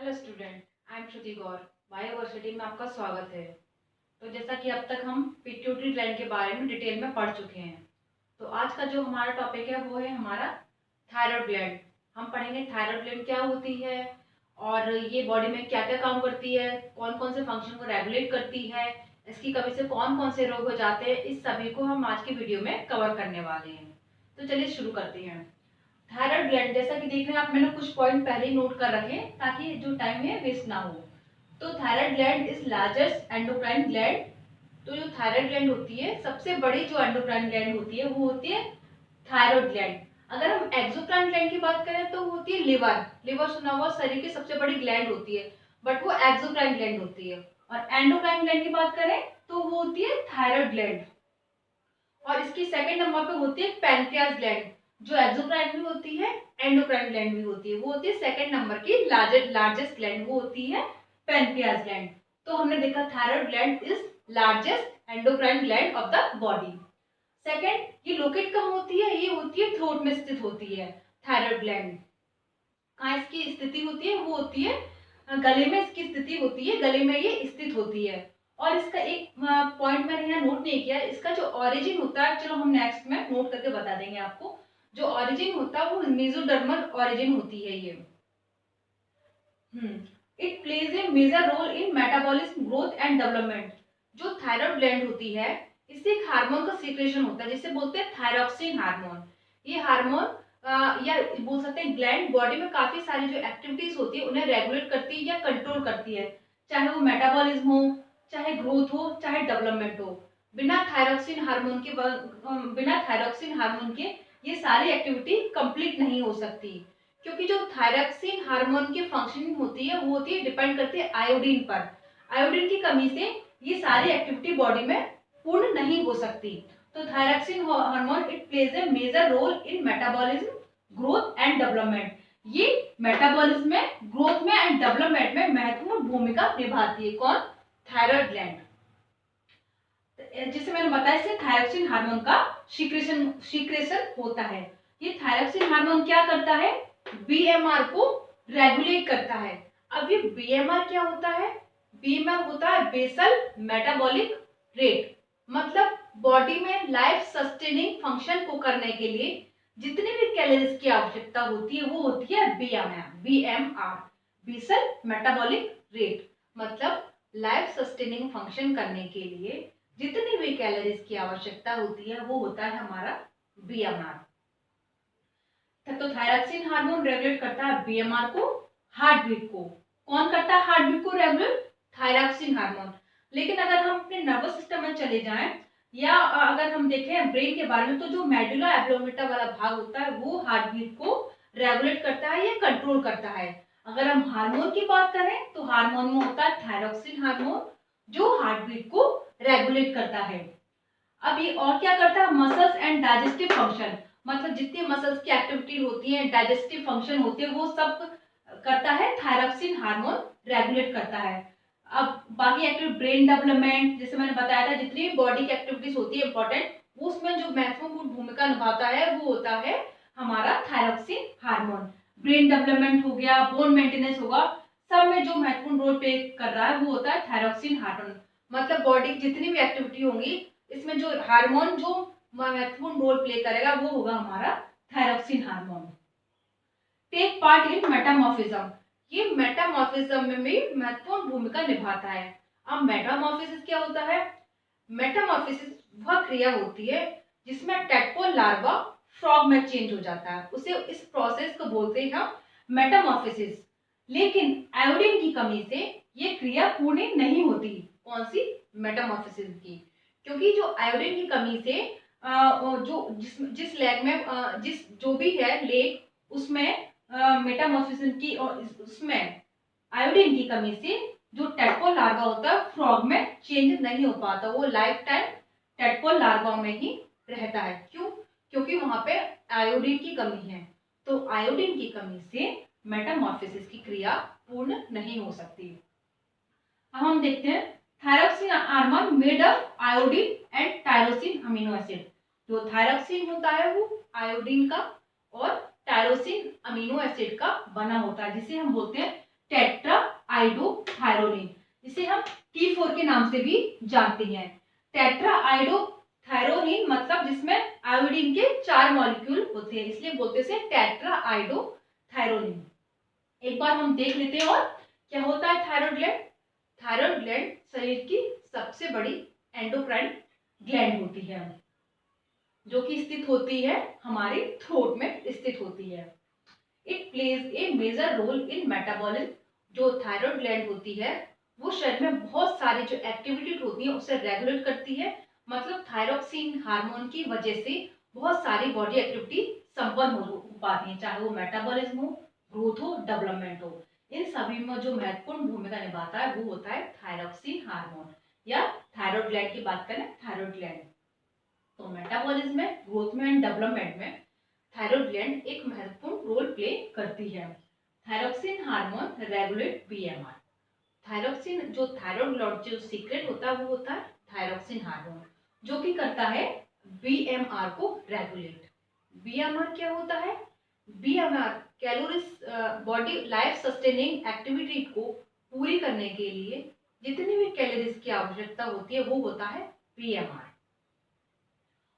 Hello student, I am Shruti Gaur. Bioversity में आपका स्वागत है। तो जैसा कि अब तक हम पिट्यूटरी ग्लैंड के बारे में डिटेल में पढ़ चुके हैं, तो आज का जो हमारा टॉपिक है वो है हमारा थायराइड ग्लैंड। हम पढ़ेंगे थायराइड ग्लैंड क्या होती है और ये बॉडी में क्या क्या काम करती है, कौन कौन से फंक्शन को रेगुलेट करती है, इसकी कमी से कौन कौन से रोग हो जाते हैं, इस सभी को हम आज की वीडियो में कवर करने वाले हैं। तो चलिए शुरू करते हैं। थायराइड ग्लैंड जैसा कि देख रहे हैं आप, मैंने कुछ पॉइंट पहले ही नोट कर रखे हैं ताकि जो टाइम है वेस्ट ना हो। तो thyroid gland is largest endocrine gland. तो जो थायराइड ग्लैंड होती है, सबसे बड़ी जो एंडोक्राइन ग्लैंड होती है वो होती है थायराइड ग्लैंड। अगर हम एक्सोक्राइन ग्लैंड की बात करें तो वो होती है लिवर। लिवर सुना हुआ शरीर की सबसे बड़ी ग्लैंड होती है, बट वो एक्सोक्राइन ग्लैंड होती है। और एंडोक्राइन ग्लैंड की बात करें तो वो होती है थायराइड ग्लैंड। और इसकी सेकंड नंबर पे होती है पैनक्रियास ग्लैंड, जो एक्सोक्राइन भी होती है, एंडोक्राइन ग्लैंड भी होती है। वो होती है सेकंड नंबर की लार्जेस्ट ग्लैंड, वो होती है पैनक्रियास ग्लैंड। तो हमने देखा thyroid gland is largest endocrine gland of the body. Second, ये लोकेट कहाँ होती है? ये होती है थ्रोट में स्थित होती है थायराइड ग्लैंड। कहाँ इसकी स्थिति होती है? वो होती है गले में, इसकी स्थिति होती है गले में, ये स्थित होती है। और इसका एक पॉइंट मैंने यहाँ नोट नहीं किया, इसका जो ओरिजिन होता है, चलो हम नेक्स्ट में नोट करके बता देंगे आपको। जो ओरिजिन होता है वो मेसोडर्मल ओरिजिन होती है ये। It plays a major role in metabolism, growth and development. जो थायराइड ग्लैंड होती है, इससे एक हार्मोन का सीक्रेशन होता है जिसे बोलते हैं थायरॉक्सिन हार्मोन। ये हार्मोन या बोल सकते हैं ग्लैंड बॉडी में काफी सारी जो एक्टिविटीज होती है उन्हें रेगुलेट करती है या कंट्रोल करती है, चाहे वो मेटाबॉलिज्म हो, चाहे ग्रोथ हो, चाहे डेवलपमेंट हो। बिना थायरॉक्सिन हार्मोन के ये सारी एक्टिविटी कंप्लीट नहीं हो सकती, क्योंकि जो थायरॉक्सिन हार्मोन की फंक्शनिंग होती है वो होती है, डिपेंड करती है आयोडीन पर। आयोडीन की कमी से ये सारी एक्टिविटी बॉडी में पूर्ण नहीं हो सकती। तो thyroxine hormone it plays a major role in metabolism, growth and development. ये मेटाबॉलिज्म में, ग्रोथ में एंड डेवलपमेंट में महत्वपूर्ण भूमिका निभाती है। कौन? Thyroid gland. जिसे मैंने बताया, इससे थायरॉक्सिन हार्मोन का सीक्रेशन होता है। ये थायरॉक्सिन हार्मोन क्या करता है? बीएमआर को रेगुलेट करता है। अब ये बीएमआर क्या होता है? बीएमआर होता है बेसल मेटाबॉलिक रेट। मतलब बॉडी में लाइफ सस्टेनिंग फंक्शन को करने के लिए जितनी भी कैलोरीज की आवश्यकता होती है वो होती है बीएमआर, बेसल मेटाबॉलिक रेट। मतलब लाइफ सस्टेनिंग फंक्शन करने के लिए जितनी भी कैलोरीज की आवश्यकता होती है वो होता है हमारा बीएमआर। तो थायरॉक्सिन हार्मोन रेगुलेट करता है बीएमआर को, हार्ट बीट को। कौन करता है हार्ट बीट को रेगुलेट? Thyroxine hormone. लेकिन अगर हम अपने नर्वस सिस्टम में चले जाएं या अगर हम देखें ब्रेन के बारे में, तो जो मेडुला एब्लोमेटा वाला भाग होता है वो हार्ट बीट को रेगुलेट करता है या कंट्रोल करता है। अगर हम हार्मोन की बात करें तो हार्मोन में होता है थायरॉक्सिन हार्मोन, जो हार्ट बीट को रेगुलेट करता है। अब ये और क्या करता है? Muscles and digestive function. मतलब जितनी मसल्स की एक्टिविटी होती है, डाइजेस्टिव फंक्शन होती है, वो सब करता है थायरॉक्सिन हार्मोन रेगुलेट करता है। अब बाकी एक्टिव ब्रेन डेवलपमेंट, जैसे मैंने बताया था, जितनी भी बॉडी की एक्टिविटीज होती है इंपॉर्टेंट, उसमें जो महत्वपूर्ण भूमिका निभाता है वो होता है हमारा थायरॉक्सिन हार्मोन। ब्रेन डेवलपमेंट हो गया, बोन मेंटेनेंस होगा, सब में जो महत्वपूर्ण रोल प्ले कर रहा है वो होता है थायरॉक्सिन हार्मोन। मतलब बॉडी की जितनी भी एक्टिविटी होंगी, इसमें जो हार्मोन जो महत्वपूर्ण रोल प्ले करेगा वो होगा हमारा thyroxine hormone. Take part in metamorphism. ये मेटामॉर्फिज्म में भी महत्वपूर्ण भूमिका निभाता है। अब मेटामॉर्फिसिस क्या होता है? मेटामॉर्फिसिस वह क्रिया होती है जिसमें टेडपोल लार्वा फ्रॉग में चेंज हो जाता है, उसे इस प्रोसेस को बोलते हैं हम मेटामॉर्फिसिस। लेकिन आयोडीन की कमी से ये क्रिया पूर्ण नहीं होती। कौन सी? मेटामॉर्फिसिस की। क्योंकि जो आयोडीन की कमी से जो जिस लेग में जिस जो भी है लेग, उसमें मेटामॉर्फिज्म की और उसमें आयोडीन की कमी से जो टेडपोल लार्वा होता है फ्रॉग में चेंज नहीं हो पाता, वो लाइफ टाइम टेडपोल लार्वा में ही रहता है। क्यों? क्योंकि वहां पे आयोडीन की कमी है। तो आयोडीन की कमी से मेटामॉर्फिसिस की क्रिया पूर्ण नहीं हो सकती। अब हम देखते हैं thyroxine hormone made of iodine and tyrosine amino acid. जो थायरॉक्सिन होता है वो आयोडीन का और टायरोसिन अमीनो एसिड का बना होता है, जिसे हम बोलते हैं टेट्रा आइडोथायरोनिन, जिसे हम T4 के नाम से भी जानते हैं। टेट्रा आइडोथायरोनिन मतलब जिसमें आयोडीन के 4 मॉलिक्यूल होते हैं, इसलिए बोलते हैं टेट्रा आइडोथायरोनिन। एक बार हम देख लेते हैं और क्या होता है थायराइड ग्लैंड। थायराइड ग्लैंड शरीर की सबसे बड़ी एंडोक्राइन ग्लैंड होती है, जो कि स्थित होती है हमारे थ्रोट में स्थित होती है। It plays a major role in metabolism. जो थायराइड ग्लैंड होती है वो शरीर में बहुत सारी जो एक्टिविटी होती है उसे रेगुलेट करती है। मतलब थायरोक्सिन हार्मोन की वजह से बहुत सारी बॉडी एक्टिविटी संपन्न हो पाती है, चाहे वो मेटाबॉलिज्म हो, ग्रोथ हो, डेवलपमेंट हो। इन सभी में जो महत्वपूर्ण भूमिका निभाता है वो होता है थायरोक्सिन हार्मोन, या थायराइड ग्लैंड की बात करें थायराइड ग्लैंड। तो मेटाबॉलिज्म में, ग्रोथ में एंड डेवलपमेंट में थायराइड ग्लैंड एक महत्वपूर्ण रोल प्ले करती है। Thyroxine hormone regulate BMR. Thyroxine जो थायराइड ग्लैंड जो सीक्रेट होता है वो होता है थायरोक्सिन हार्मोन, जो कि करता है बीएमआर को रेगुलेट। बीएमआर क्या होता है? BMR calories body life sustaining activity को पूरी करने के लिए जितनी भी कैलोरीज की आवश्यकता होती है वो होता है बीएमआर।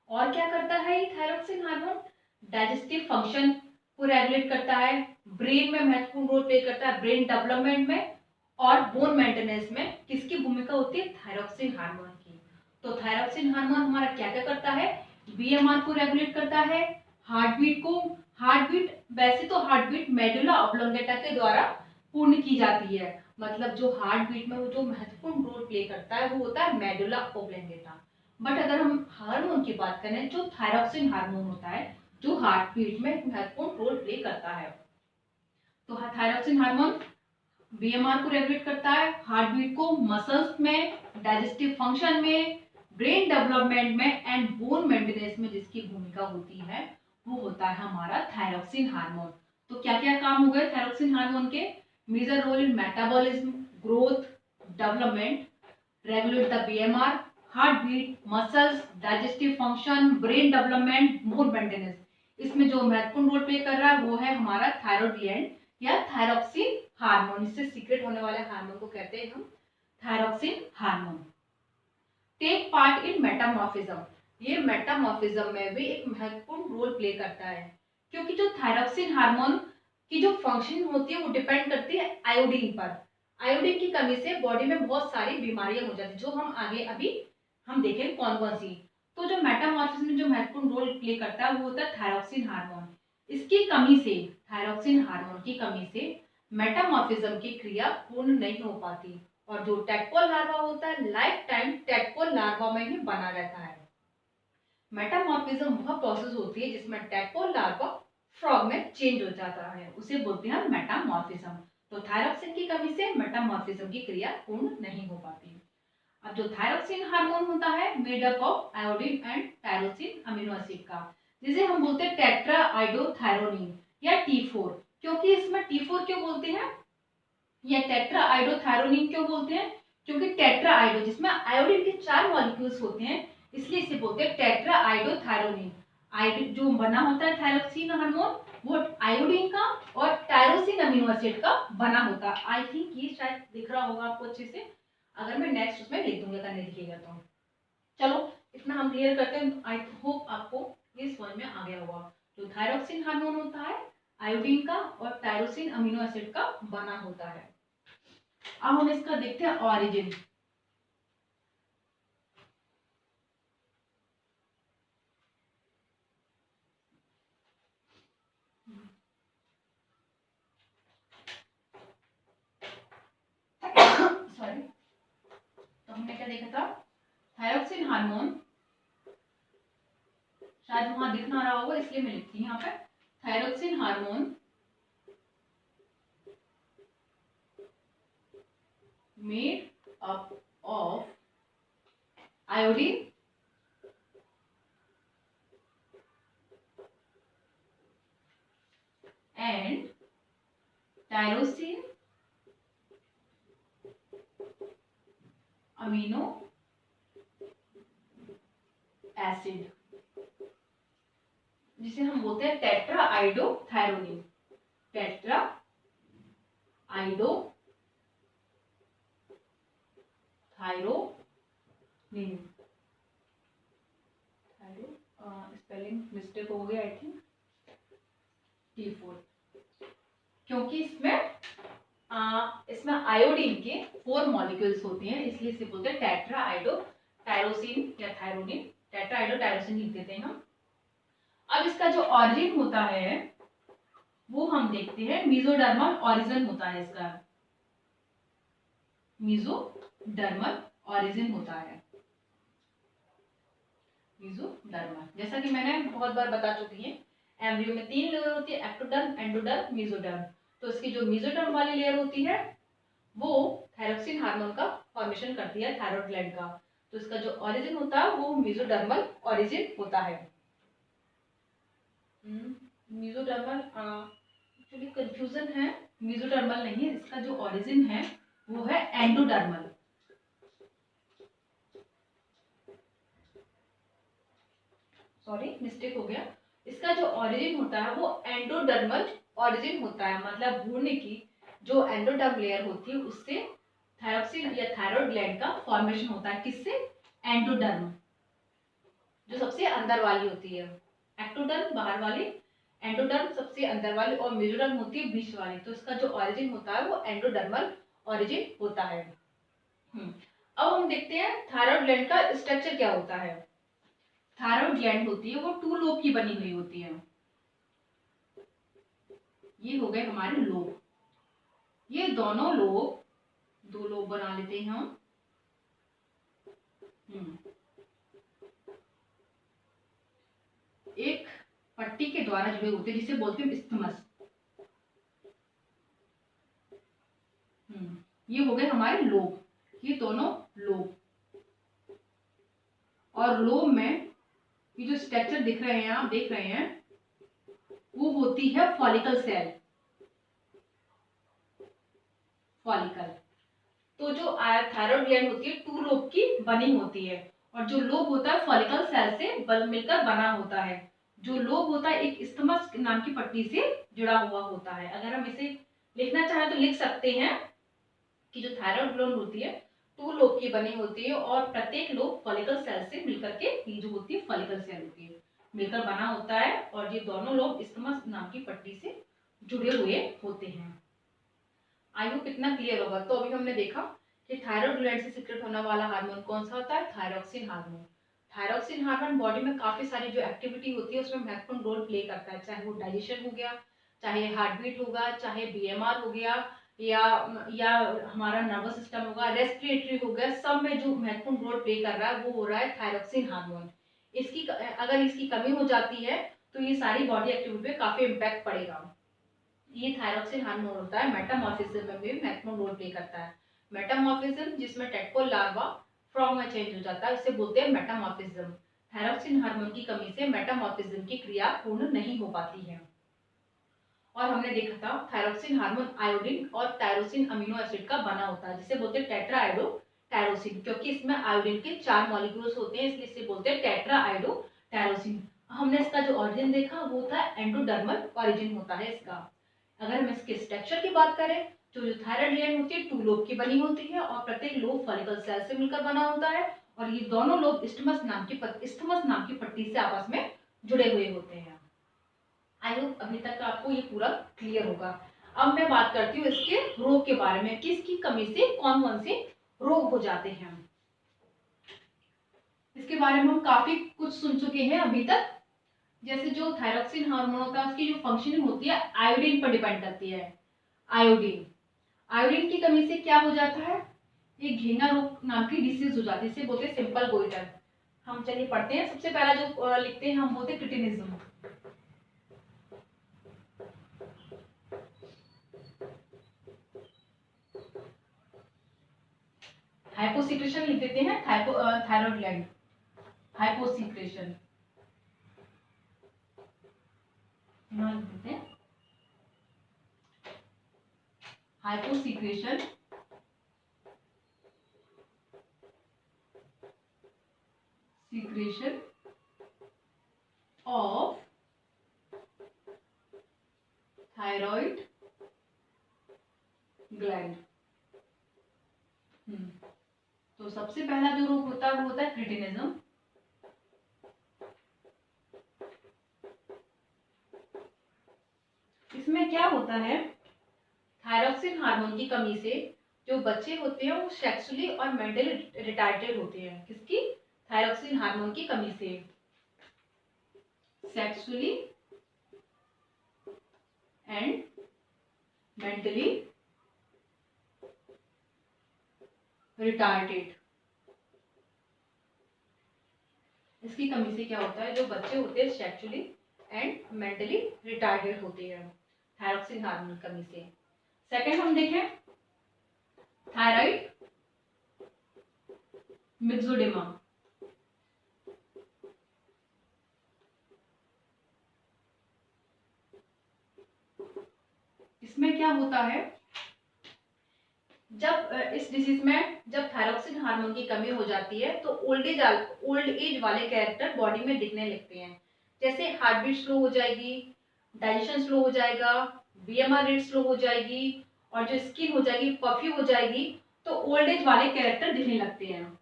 और क्या करता है ये थायरोक्सिन हार्मोन? डाइजेस्टिव फंक्शन को रेगुलेट करता है, ब्रेन में महत्वपूर्ण रोल प्ले करता है, ब्रेन डेवलपमेंट में और बोन मेंटेनेंस में किसकी भूमिका होती है? थायरोक्सिन हार्मोन की। तो थायरोक्सिन हार्मोन हमारा क्या क्या करता है? बीएमआर को रेगुलेट करता है, हार्ट बीट को, हार्ट बीट वैसे तो हार्ट बीट मेडुला ऑब्लोंगेटा के द्वारा पूर्ण की जाती है, मतलब जो हार्ट बीट में वो जो महत्वपूर्ण रोल प्ले करता है वो होता है मेडुला ऑब्लोंगेटा। बट अगर हम हार्मोन की बात करें, जो थायरोक्सिन हार्मोन होता है जो हार्ट बीट में महत्वपूर्ण रोल प्ले करता है, तो थायरोक्सिन हार्मोन बीएमआर को रेगुलेट करता है, हार्ट बीट को, मसल्स में, डाइजेस्टिव फंक्शन में, ब्रेन डेवलपमेंट में एंड बोन मेंटेनेंस में जिसकी भूमिका होती है वो होता है हमारा थायरोक्सिन हार्मोन। तो क्या क्या काम हो गए थायरोक्सिन हार्मोन के? Major role in metabolism, growth, development, regulate the BMR, heart beat, muscles, digestive function, brain development, bone maintenance. इसमें जो महत्वपूर्ण रोल प्ले कर रहा है वो है हमारा थायराइड ग्लैंड या थायरोक्सिन हार्मोन। इससे सीक्रेट होने वाले हार्मोन को कहते हैं हम thyroxine hormone. Take part in metamorphism. ये मेटामॉर्फिज्म में भी एक महत्वपूर्ण रोल प्ले करता है, क्योंकि जो थायरोक्सिन हार्मोन की जो फंक्शन होती है वो डिपेंड करती है आयोडीन पर। आयोडीन की कमी से बॉडी में बहुत सारी बीमारियां हो जाती है, जो हम आगे अभी हम देखें कौन कौन सी। तो जो मेटामॉर्फिज्म में जो महत्वपूर्ण रोल प्ले करता है वो होता है थायरोक्सिन हार्मोन। इसकी कमी से, थायरोक्सिन हार्मोन की कमी से मेटामॉर्फिज्म की क्रिया पूर्ण नहीं हो पाती और जो टैडपोल लार्वा होता है लाइफ टाइम टैडपोल लार्वा में ही बना रहता है। मेटामॉर्फिज्म वह प्रोसेस होती है जिसमें टैडपोल लार्वा फ्रॉग में चेंज हो जाता है, उसे बोलते हैं मेटामॉर्फिज्म। तो थायरोक्सिन की कमी से मेटामॉर्फिज्म की क्रिया पूर्ण नहीं हो पाती। अब जो थायरोक्सिन हार्मोन होता है made up of iodine and tyrosine amino acid का, जिसे हम बोलते हैं टेट्रा आइडोथायरोनिन या T4। क्योंकि इसमें T4 क्यों बोलते हैं या टेट्रा आइडोथायरोनिन क्यों बोलते हैं? क्योंकि टेट्रा आइडो जिसमें आयोडीन के 4 मॉलिक्यूल्स होते हैं, इसलिए इसे बोलते हैं टेट्रा आइडोथायरोनिन। आयोडीन जो बना होता है थायरोक्सिन हार्मोन वो आयोडीन का और टायरोसिन अमीनो एसिड का बना होता है। आई थिंक ये शायद दिख रहा होगा आपको अच्छे से, अगर मैं नेक्स्ट उसमें लिख दूंगा करने दिखेगा तो। चलो इतना हम क्लियर करते हैं, आई होप आपको ये समझ में आ गया होगा। जो थायरोक्सिन हार्मोन होता है आयोडीन का और टायरोसिन अमीनो एसिड का बना होता है। अब हम इसका देखते हैं ऑरिजिन। सॉरी, तो हमने क्या देखा था? थायरोक्सिन हार्मोन, शायद वहां दिख ना रहा होगा इसलिए मैं लिखती हूँ यहाँ पे। Thyroxine hormone made up of iodine and tyrosine amino acid, जिसे हम बोलते हैं tetra iodothyronine. Tetra आइडो thyronine, spelling mistake हो गया आई थिंक, T4, क्योंकि इसमें आयोडीन के 4 मॉलिक्यूल्स होते हैं, इसलिए इसे बोलते हैं टेट्रा आइडो टायरोसिन या थायरोनिन, टेट्रा आइडो टायरोसिन लिख देते हैं हम। अब इसका जो ऑरिजिन होता है वो हम देखते हैं, मीजोडर्मल ऑरिजिन होता है इसका, मीजोडर्मल ऑरिजिन होता है, मीजोडर्मल। जैसा कि मैंने बहुत बार बता चुकी है, एम्ब्रियो में 3 लेयर होती है, एक्टोडर्म, एंडोडर्म, मेसोडर्म। तो इसकी जो मेसोडर्म वाली लेयर होती है वो थायरोक्सिन हार्मोन का फॉर्मेशन करती है, थायराइड ग्लैंड का। तो इसका जो ओरिजिन होता है वो मेसोडर्मल ओरिजिन होता है। मेसोडर्मल एक्चुअली कंफ्यूजन है, मेसोडर्मल नहीं है, इसका जो ओरिजिन है वो है एंडोडर्मल। सॉरी मिस्टेक हो गया, इसका जो ओरिजिन होता है वो एंडोडर्मल ओरिजिन होता है, मतलब भ्रूण की जो एंडोडर्म लेयर होती है उससे थायरोक्सिन या थायराइड ग्लैंड का फॉर्मेशन होता है। किससे? एंडोडर्म, जो सबसे अंदर वाली होती है, एक्टोडर्म बाहर वाली, एंडोडर्म सबसे अंदर वाली, और मेसोडर्म होती है बीच वाली। तो इसका जो ओरिजिन होता है वो एंडोडर्मल ओरिजिन होता है। अब हम देखते हैं थायराइड ग्लैंड का स्ट्रक्चर क्या होता है। थायराइड ग्लैंड होती है वो 2 लोब की बनी हुई होती है। ये हो गए हमारे लोब, ये दोनों लोब, 2 लोब बना लेते हैं हम। एक पट्टी के द्वारा जुड़े होते हैं जिसे बोलते हैं इस्थमस। ये हो गए हमारे लोब, ये दोनों लोब। और लोब में ये जो स्ट्रक्चर दिख रहे हैं, आप देख रहे हैं, वो होती है फॉलिकल सेल, फॉलिकल। तो जो थायराइड ग्लैंड होती है 2 लोब की बनी होती है, और जो लोब होता है फॉलिकल सेल से मिलकर बना होता है। जो लोब होता है एक इस्थमस नाम की पट्टी से जुड़ा हुआ होता है। अगर हम इसे लिखना चाहें तो लिख सकते हैं कि जो थायराइड ग्लैंड होती है 2 लोब की बनी होती है, और प्रत्येक लोब फॉलिकल सेल से मिलकर के, ये जो होती है फॉलिकल सेल होती है, मिलकर बना होता है, और ये दोनों लोब इस्थमस नाम की पट्टी से जुड़े हुए होते हैं। आई होप इतना क्लियर होगा। तो अभी हमने देखा कि थायराइड ग्लैंड से सिक्रेट होने वाला हार्मोन कौन सा होता है, thyroxine hormone. Thyroxine hormone body में काफी सारी जो एक्टिविटी होती है उसमें महत्वपूर्ण रोल प्ले करता है, चाहे वो डाइजेशन हो गया, चाहे हार्ट बीट होगा, चाहे बीएमआर हो गया, या हमारा नर्वस सिस्टम होगा, रेस्पिरेटरी हो गया, सब में जो महत्वपूर्ण रोल प्ले कर रहा है वो हो रहा है थायरोक्सिन हार्मोन। इसकी अगर इसकी कमी हो जाती है तो ये सारी बॉडी एक्टिविटी पे काफी इम्पैक्ट पड़ेगा। ये थायरोक्सिन हार्मोन होता है, मेटामॉर्फिज्म में भी महत्वपूर्ण रोल प्ले करता है। मेटामॉर्फिज्म जिसमें टेडपोल लार्वा फ्रॉग में चेंज हो जाता है, इसे बोलते हैं मेटामॉर्फिज्म। थायरोक्सिन हार्मोन की कमी से मेटामॉर्फिज्म की क्रिया पूर्ण नहीं हो पाती है। और हमने देखा था थायरोक्सिन हार्मोन आयोडीन और टायरोसिन अमीनो एसिड का बना होता है, जिसे बोलते हैं टेट्रा आइडो टायरोसिन, क्योंकि इसमें आयोडीन के 4 मॉलिक्यूल्स होते हैं, इसलिए इसे बोलते हैं टेट्रा आइडो टायरोसिन। हमने इसका जो ऑरिजिन देखा वो था एंडोडर्मल ऑरिजिन होता है इसका। अगर हम इसके स्ट्रक्चर की बात करें तो जो थायराइड ग्लैंड होती है 2 लोब की बनी होती है, और प्रत्येक लोब फॉलिकल सेल से मिलकर बना होता है, और ये दोनों लोब इस्थमस नाम की पट्टी से आपस में जुड़े हुए होते हैं। आई होप अभी तक आपको ये पूरा क्लियर होगा। अब मैं बात करती हूँ इसके रोग के बारे में कि इसकी कमी से कौन कौन से रोग हो जाते हैं। इसके बारे में हम काफी कुछ सुन चुके हैं अभी तक। जैसे जो थायरोक्सिन हार्मोन होता है उसकी जो फंक्शनिंग होती है आयोडीन पर डिपेंड करती है। आयोडीन की कमी से क्या हो जाता है, ये घेंगा रोग नाम की डिसीज हो जाती है, इसे बोलते हैं सिंपल गोइटर। हम चलिए पढ़ते हैं। सबसे पहला जो लिखते हैं हम बोलते हैं क्रिटिनिज्म। हाइपोसिक्रेशन लिख देते हैं, थायराइड ग्लैंड हाइपोसिक्रेशन लिख देते हैं, hyposecretion secretion of thyroid gland. तो सबसे पहला जो रूप होता है वो होता है क्रिटिनिज्म। इसमें क्या होता है, थायरॉक्सिन हार्मोन की कमी से जो बच्चे होते हैं वो सेक्सुअली और मेंटली रिटार्डेड होते हैं। किसकी? थायरॉक्सिन हार्मोन की कमी से सेक्सुअली एंड मेंटली रिटार्डेड। इसकी कमी से क्या होता है, जो बच्चे होते हैं सेक्सुअली एंड मेंटली रिटार्डेड होते हैं थायरॉक्सिन हार्मोन की कमी से। सेकंड हम देखें थायराइड मिक्सोडेमा। इसमें क्या होता है, जब इस डिजीज में जब थायरॉक्सिन हार्मोन की कमी हो जाती है तो ओल्ड एज वाले कैरेक्टर बॉडी में दिखने लगते हैं। जैसे हार्ट बीट स्लो हो जाएगी, डाइजेशन स्लो हो जाएगा, बीएमआर रेट स्लो हो जाएगी, और जो स्किन हो जाएगी पफी हो जाएगी। तो ओल्ड एज वाले कैरेक्टर दिखने लगते हैं।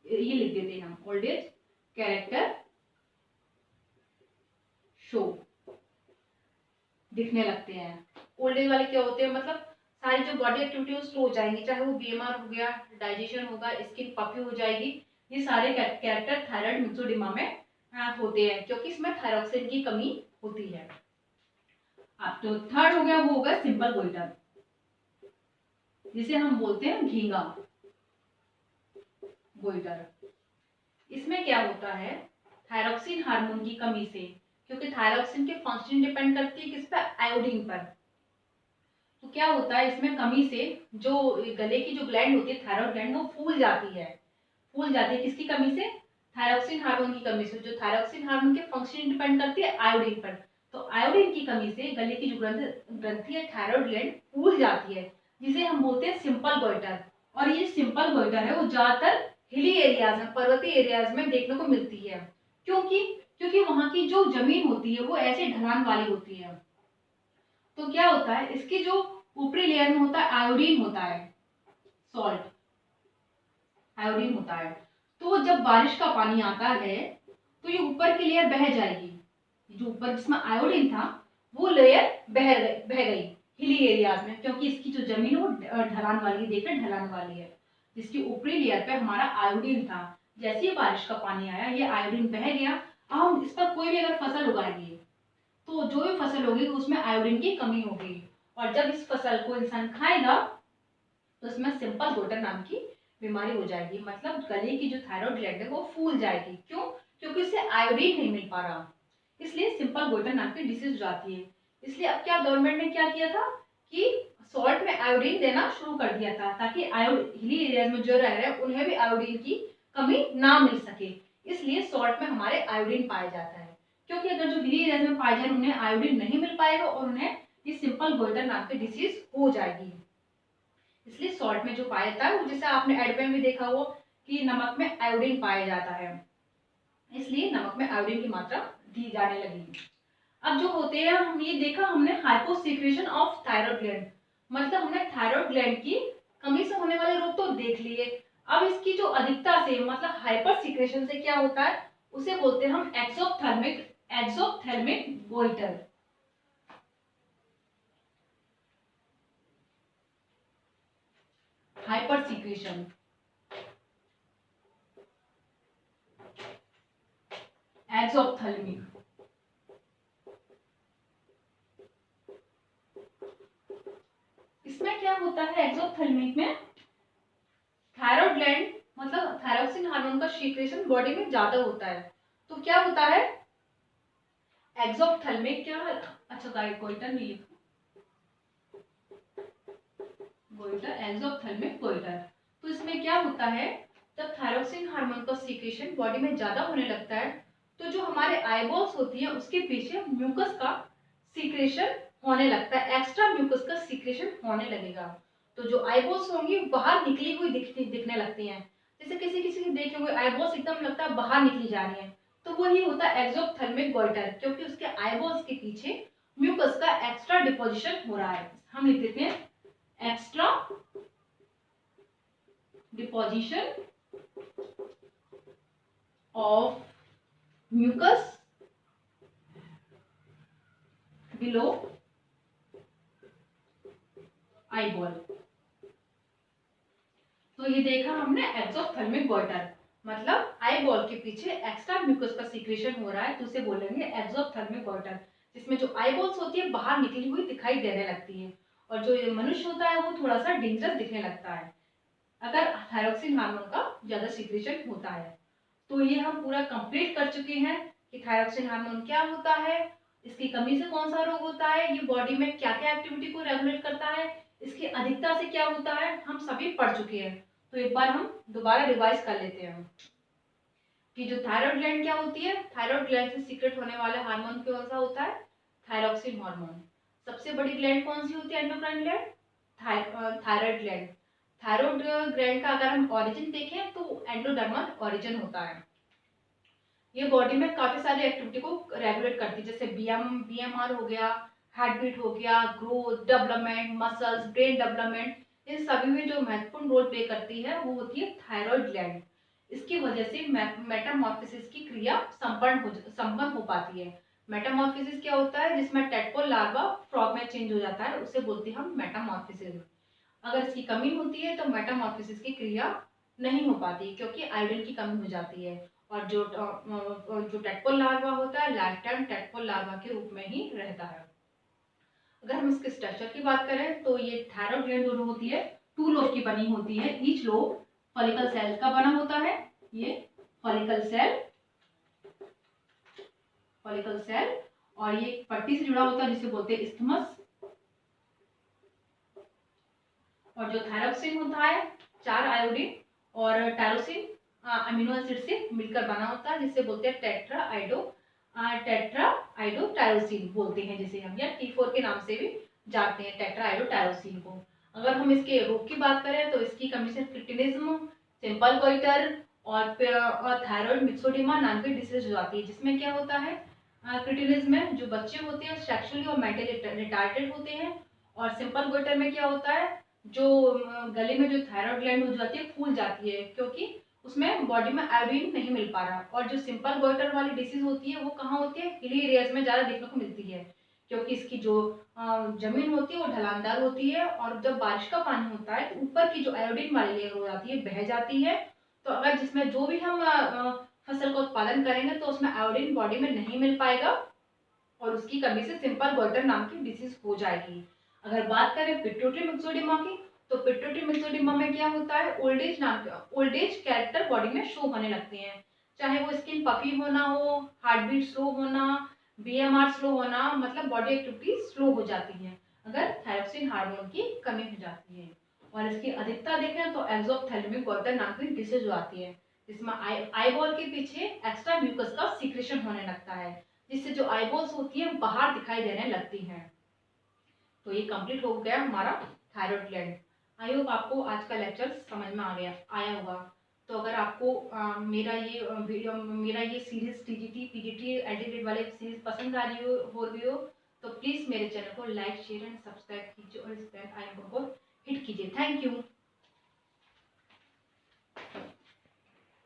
ये लिख देते हैं हम, ओल्ड एज कैरेक्टर शो दिखने लगते हैं। ओल्ड एज वाले क्या होते हैं, मतलब सारी जो बॉडी एक्टिविटी स्लो हो जाएंगी, चाहे वो बीएमआर हो गया, डाइजेशन होगा, स्किन पफी हो जाएगी। ये सारे कैरेक्टर थायराइड मिक्सोडेमा में होते हैं, क्योंकि इसमें थायरॉक्सिन की कमी होती है। अब तो थर्ड हो गया, वो होगा सिंपल गोइटर, जिसे हम बोलते हैं घींगा गोइटर। इसमें क्या होता है, थायरॉक्सिन हार्मोन की कमी से, क्योंकि थायरॉक्सिन के फंक्शन डिपेंड करती है किस पर, आयोडीन पर। तो क्या होता है, इसमें कमी से जो गले की जो ग्लैंड होती है थायरॉइड ग्लैंड, वो फूल जाती है। फूल जाती है किसकी कमी से? थायरॉक्सिन हार्मोन की कमी से। जो थायरॉक्सिन हार्मोन के फंक्शन डिपेंड करती है आयोडीन पर। तो आयोडीन की कमी से गले की जो ग्रंथि है थायरॉइड ग्लैंड फूल जाती है, जिसे हम बोलते हैं सिंपल गोइटर। और ये सिंपल गोइटर है वो ज्यादातर हिली एरियाज में, पर्वतीय एरियाज में देखने को मिलती है। क्योंकि क्योंकि वहां की जो जमीन होती है वो ऐसे ढलान वाली होती है। तो क्या होता है, इसकी जो ऊपरी लेयर में होता है आयोडीन होता है, सॉल्ट आयोडीन होता है। तो जब बारिश का पानी आता है तो ये ऊपर की लेयर बह जाएगी। जो ऊपर जिसमें आयोडीन था वो लेयर बह गई हिली एरियाज में, क्योंकि इसकी जो जमीन वो ढलान वाली, देखिए ढलान वाली है, जिसकी ऊपरी लेयर पे हमारा आयोडीन था। जैसे ही बारिश का पानी आया ये आयोडीन बह गया। अब हम इस पर कोई भी अगर फसल उगाएंगे तो जो भी फसल होगी उसमें आयोडीन की कमी होगी, और जब इस फसल को इंसान खाएगा तो इसमें सिंपल गोइटर नाम की बीमारी हो जाएगी। मतलब गले की जो थायराइड ग्लैंड है वो फूल जाएगी। क्यों? क्योंकि उसे आयोडीन नहीं मिल पा रहा, इसलिए सिंपल गोइटर नाम की डिसीज हो जाती है। इसलिए अब क्या गवर्नमेंट ने क्या किया था कि सॉल्ट में आयोडीन देना शुरू कर दिया था, ताकि हिली एरियाज में जो रह रहे हैं उन्हें भी आयोडीन की कमी ना मिल सके। इसलिए सॉल्ट में हमारे आयोडीन पाया जाता है, क्योंकि अगर जो हिली एरियाज में पाए जाए उन्हें आयोडीन नहीं मिल पाएगा और उन्हें ये सिंपल गोइटर नाम की डिसीज हो जाएगी। इसलिए सॉल्ट में जो पाया जाता है वो, जैसे आपने एड में भी देखा हो कि नमक में आयोडीन पाया जाता है, इसलिए नमक में आयोडीन की मात्रा दी जाने लगी। अब जो होते हैं, हम ये देखा हमने हाइपोसिक्रेशन ऑफ थायराइड ग्लैंड, मतलब हमने थायराइड ग्लैंड की कमी से होने वाले रोग तो देख लिए। अब इसकी जो अधिकता से, मतलब हाइपर सिक्रेशन से क्या होता है, उसे बोलते हैं हम exothermic goitre. Hyper secretion, exothermic. इसमें क्या होता है, एक्सोथर्मिक में थायराइड ग्लैंड, मतलब थायरॉक्सिन हार्मोन का सीक्रेशन बॉडी में ज्यादा होता है। तो क्या होता है, एक्सोथर्मिक क्या, अच्छा गोइटर नहीं लिखा, गोइटर, एक्सोथर्मिक गोइटर। तो इसमें क्या होता है, जब थायरॉक्सिन हार्मोन का सीक्रेशन बॉडी में ज्यादा होने लगता है तो जो हमारे आईबॉल्स होती है उसके पीछे म्यूकस का सीक्रेशन होने लगता है, एक्स्ट्रा म्यूकस का सीक्रेशन होने लगेगा। तो जो आईबॉल्स होंगी बाहर निकली हुई दिखने लगती हैं। जैसे किसी किसी की देखे हुए आईबॉल्स एकदम लगता है बाहर निकली जा रही है, तो वही होता है एक्सोथर्मिक गोइटर, क्योंकि उसके आईबॉल्स के पीछे म्यूकस का एक्स्ट्रा डिपोजिशन हो रहा है। हम लिख देते हैं extra deposition of mucus below eye ball. तो ये देखा हमने एक्सोथर्मिक गोइटर, मतलब आई बॉल के पीछे एक्स्ट्रा म्यूकस का सीक्रेशन हो रहा है, तो उसे बोलेंगे एक्सोथर्मिक गोइटर, जिसमें जो आई बॉल्स होती है बाहर निकली हुई दिखाई देने लगती है, और जो ये मनुष्य होता है वो थोड़ा सा डेंजरस दिखने लगता है अगर थायरोक्सिन हार्मोन का ज्यादा सीक्रेशन होता है। तो ये हम पूरा कंप्लीट कर चुके हैं कि थायरोक्सिन हार्मोन क्या होता है, इसकी कमी से कौन सा रोग होता है, ये बॉडी में क्या क्या एक्टिविटी को रेगुलेट करता है, इसकी अधिकता से क्या होता है, हम सभी पढ़ चुके हैं। तो एक बार हम दोबारा रिवाइज कर लेते हैं कि जो थायराइड ग्लैंड क्या होती है, थायराइड ग्लैंड से सीक्रेट होने वाला हार्मोन कौन सा होता है, थायरोक्सिन हार्मोन। सबसे बड़ी ग्लैंड कौन सी होती है endocrine gland, thyroid gland. Thyroid gland का अगर हम ओरिजिन देखें तो एंडोडर्मल ओरिजिन होता है। ये बॉडी में काफी सारी एक्टिविटी को रेगुलेट करती है, जैसे बीएमआर हो गया, हार्ट बीट हो गया, growth, development, muscles, brain development, इन सभी में जो महत्वपूर्ण रोल प्ले करती है वो होती है थायराइड ग्लैंड। इसकी वजह से मेटामॉर्फोसिस की क्रिया संपन्न हो पाती है। मेटामॉर्फोसिस क्या होता है, जिसमें टेडपोल लार्वा फ्रॉग में चेंज हो जाता है, उसे बोलते हैं हम मेटामॉर्फोसिस। अगर इसकी कमी होती है तो मेटामॉर्फोसिस की क्रिया नहीं हो पाती, क्योंकि आयोडीन की कमी हो जाती है, और जो टेडपोल लार्वा होता है लाइफ टाइम टेडपोल लार्वा के रूप में ही रहता है। अगर हम इसके स्ट्रक्चर की बात करें तो ये थायराइड ग्लैंड जो होती है 2 लोब की बनी होती है, ईच लोब फॉलिकल सेल का बना होता है। ये फॉलिकल सेल और ये पट्टी से जुड़ा होता है जिसे बोलते हैं इस्थमस। और जो थायरोक्सिन होता है 4 आयोडीन और टायरोसिन अमीनो एसिड से मिलकर बना होता है, जिसे बोलते हैं टेट्रा आइडो टायरोसिन बोलते हैं, जिसे हम या T4 के नाम से भी जानते हैं, टेट्रा आइडो टायरोसिन को। अगर हम इसके रोग की बात करें तो इसकी कमी से क्रिटिनिज्म, सिंपल गोइटर और थायराइड मिक्सोडिमा नाम की डिसीज हो जाती है, जिसमें क्या होता है, क्रिटिनिज्म में जो बच्चे होते हैं सेक्सुअली और मेंटली रिटार्डेड होते हैं, और सिंपल गोइटर में क्या होता है, जो गले में जो थायराइड ग्लैंड हो जाती है फूल जाती है, क्योंकि उसमें बॉडी में आयोडीन नहीं मिल पा रहा। और जो सिंपल गोइटर वाली डिसीज होती है वो कहाँ होती है, हिली एरियाज में ज्यादा देखने को मिलती है, क्योंकि इसकी जो जमीन होती है वो ढलानदार होती है, और जब बारिश का पानी होता है तो ऊपर की जो आयोडीन वाली लेयर हो जाती है बह जाती है। तो अगर जिसमें जो भी हम फसल का उत्पादन करेंगे तो उसमें आयोडीन बॉडी में नहीं मिल पाएगा, और उसकी कमी से सिंपल गोइटर नाम की डिसीज हो जाएगी। अगर बात करें पिट्यूटरी मिक्सोडिमा की, तो पिट्यूटरी मिक्सोडिमा में क्या होता है, ओल्ड एज कैरेक्टर बॉडी में शो होने लगते हैं, चाहे वो स्किन पफी होना हो, हार्ट बीट स्लो होना, बीएमआर स्लो होना, मतलब बॉडी एक्टिविटी स्लो हो जाती है अगर थायरोक्सिन हार्मोन की कमी हो जाती है। और इसकी अधिकता देखें तो एक्सोथैलेमिक गोइटर नाम की डिसीज आती है, जिसमें आईबॉल के पीछे एक्स्ट्रा म्यूकस का सीक्रेशन होने लगता है, जिससे जो आईबॉल्स होती है बाहर दिखाई देने लगती हैं। तो ये कंप्लीट हो गया हमारा थायराइड ग्लैंड। आई होप आपको आज का लेक्चर समझ में आया होगा। तो अगर आपको मेरा ये सीरीज टीजीटी पीजीटी एडिटेड वाले सीरीज पसंद आ रही हो तो प्लीज मेरे चैनल को लाइक शेयर एंड सब्सक्राइब कीजिए और इस बेल आइकन को हिट कीजिए। Thank you.